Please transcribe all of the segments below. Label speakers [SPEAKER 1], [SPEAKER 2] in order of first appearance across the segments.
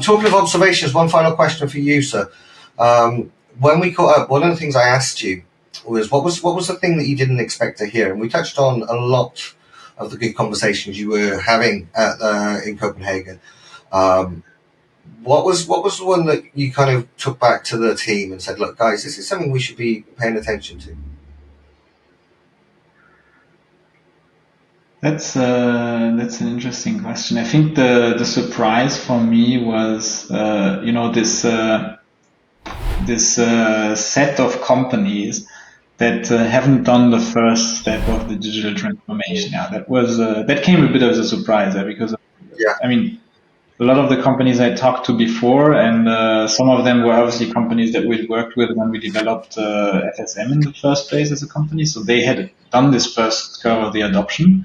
[SPEAKER 1] Talking of observations, one final question for you, sir. When we caught up, one of the things I asked you was what was the thing that you didn't expect to hear, and we touched on a lot of the good conversations you were having in Copenhagen. What was the one that you kind of took back to the team and said, "Look, guys, this is something we should be paying attention to"?
[SPEAKER 2] That's an interesting question. I think the surprise for me was this set of companies that haven't done the first step of the digital transformation. Yeah, that came a bit as a surprise because I mean, a lot of the companies I talked to before, and some of them were obviously companies that we worked with when we developed FSM in the first place as a company. So they had done this first curve of the adoption.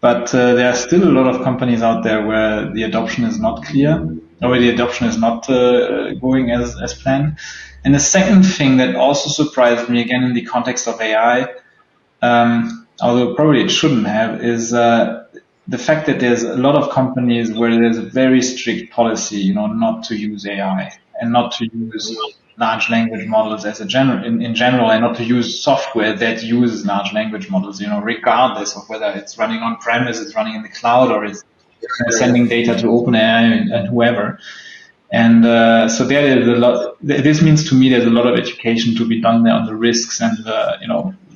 [SPEAKER 2] But there are still a lot of companies out there where the adoption is not clear, or where the adoption is not going as planned. And the second thing that also surprised me, again in the context of AI, although probably it shouldn't have, is the fact that there's a lot of companies where there's a very strict policy, not to use AI and not to use large language models as in general, and not to use software that uses large language models, regardless of whether it's running on premise, it's running in the cloud, or it's sending data to OpenAI and whoever. And so there is a lot. This means to me there's a lot of education to be done there on the risks and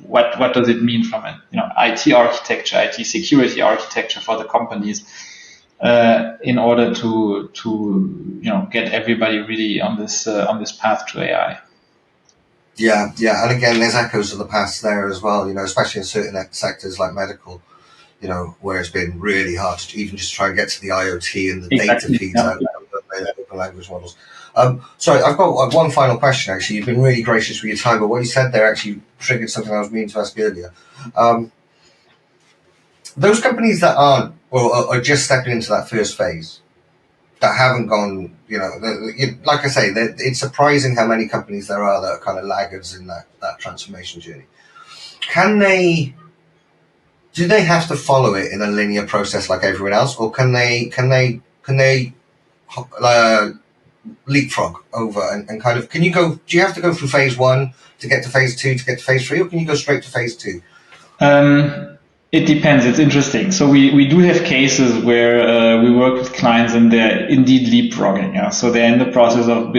[SPEAKER 2] what does it mean from IT architecture, IT security architecture for the companies. In order to get everybody really on this path to AI.
[SPEAKER 1] Yeah, and again, there's echoes of the past there as well. Especially in certain sectors like medical, where it's been really hard to even just try and get to the IoT and the data feeds out of the open language models. Sorry, I've got one final question. Actually, you've been really gracious with your time, but what you said there actually triggered something I was meaning to ask earlier. Those companies that aren't, or are just stepping into that first phase, that haven't gone, like I say, it's surprising how many companies there are that are kind of laggards in that transformation journey. Do they have to follow it in a linear process like everyone else, or can they leapfrog over and kind of, do you have to go through phase 1 to get to phase 2 to get to phase 3, or can you go straight to phase 2?
[SPEAKER 2] It depends. It's interesting. So we do have cases where we work with clients and they're indeed leapfrogging. Yeah? So they're in the process of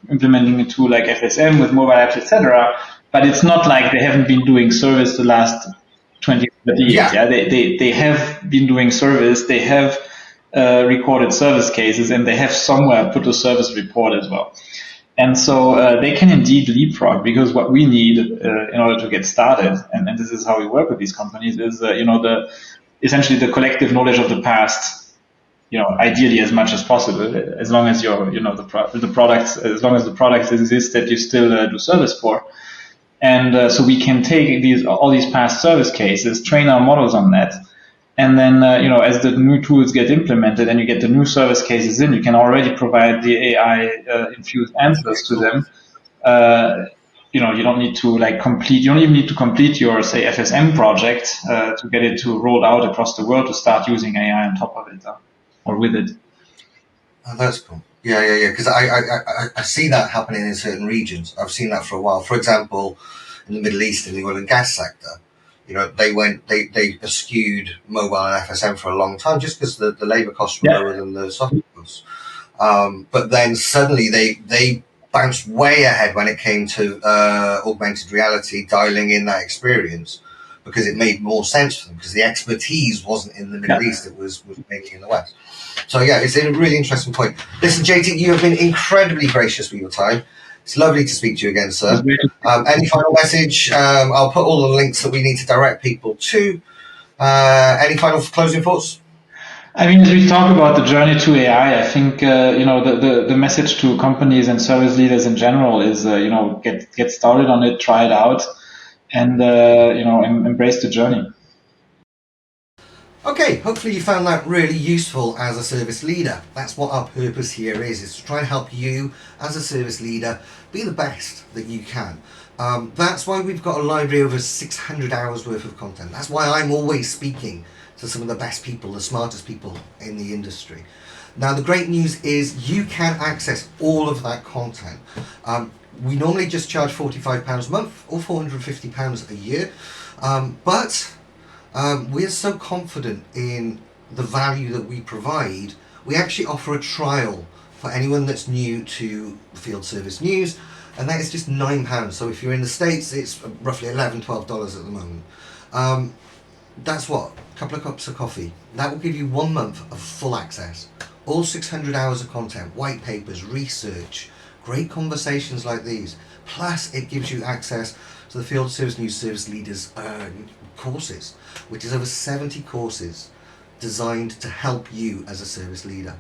[SPEAKER 2] implementing a tool like FSM with mobile apps, etc. But it's not like they haven't been doing service the last 20, 30 years. Yeah. They have been doing service. They have recorded service cases, and they have somewhere put a service report as well. And so they can indeed leapfrog, because what we need in order to get started, and this is how we work with these companies, is essentially the collective knowledge of the past. Ideally as much as possible, as long as the products, as long as the products exist that you still do service for. And so we can take all these past service cases, train our models on that. And then, as the new tools get implemented and you get the new service cases in, you can already provide the AI-infused answers to them. You don't need to you don't even need to complete your, say, FSM project to get it to roll out across the world to start using AI on top of it or with it.
[SPEAKER 1] Oh, that's cool. Yeah. Because I see that happening in certain regions. I've seen that for a while. For example, in the Middle East, in the oil and gas sector. They eschewed mobile and FSM for a long time just because the labor costs were lower than the software costs. But then suddenly they bounced way ahead when it came to augmented reality, dialing in that experience, because it made more sense for them, because the expertise wasn't in the Middle East, it was mainly in the West. So yeah, it's a really interesting point. Listen, JT, you have been incredibly gracious with your time. It's lovely to speak to you again, sir. Any final message? I'll put all the links that we need to direct people to. Any final closing thoughts?
[SPEAKER 2] I mean, as we talk about the journey to AI, I think the message to companies and service leaders in general is get started on it, try it out, and embrace the journey.
[SPEAKER 1] Okay, hopefully you found that really useful as a service leader. That's what our purpose here is to try and help you as a service leader be the best that you can. That's why we've got a library of over 600 hours worth of content. That's why I'm always speaking to some of the best people, the smartest people in the industry. Now the great news is you can access all of that content. We normally just charge £45 a month or £450 a year, but we're so confident in the value that we provide, we actually offer a trial for anyone that's new to Field Service News, and that is just £9. So if you're in the States, it's roughly $11, $12 at the moment. That's what? A couple of cups of coffee. That will give you 1 month of full access. All 600 hours of content, white papers, research, great conversations like these. Plus it gives you access to the Field Service News Service Leaders courses, which is over 70 courses designed to help you as a service leader.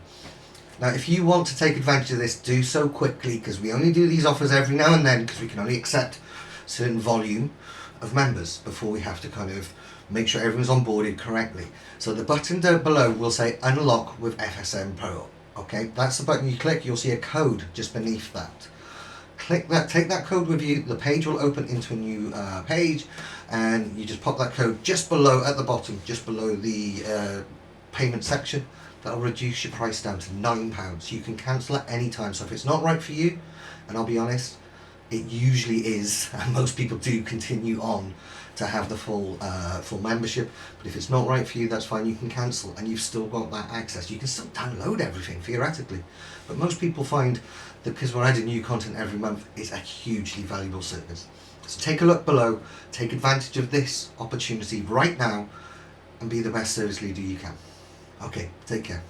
[SPEAKER 1] Now if you want to take advantage of this, do so quickly, because we only do these offers every now and then, because we can only accept a certain volume of members before we have to kind of make sure everyone's onboarded correctly. So the button down below will say unlock with FSM Pro. Okay, that's the button you click. You'll see a code just beneath that. Click that, take that code with you. The page will open into a new page, and you just pop that code just below, at the bottom, just below the payment section. That'll reduce your price down to £9. You can cancel at any time. So if it's not right for you, and I'll be honest, it usually is, and most people do continue on to have the full membership. But if it's not right for you, that's fine. You can cancel, and you've still got that access. You can still download everything theoretically, but most people find that because we're adding new content every month, it's a hugely valuable service. So take a look below, take advantage of this opportunity right now, and be the best service leader you can. Okay, take care.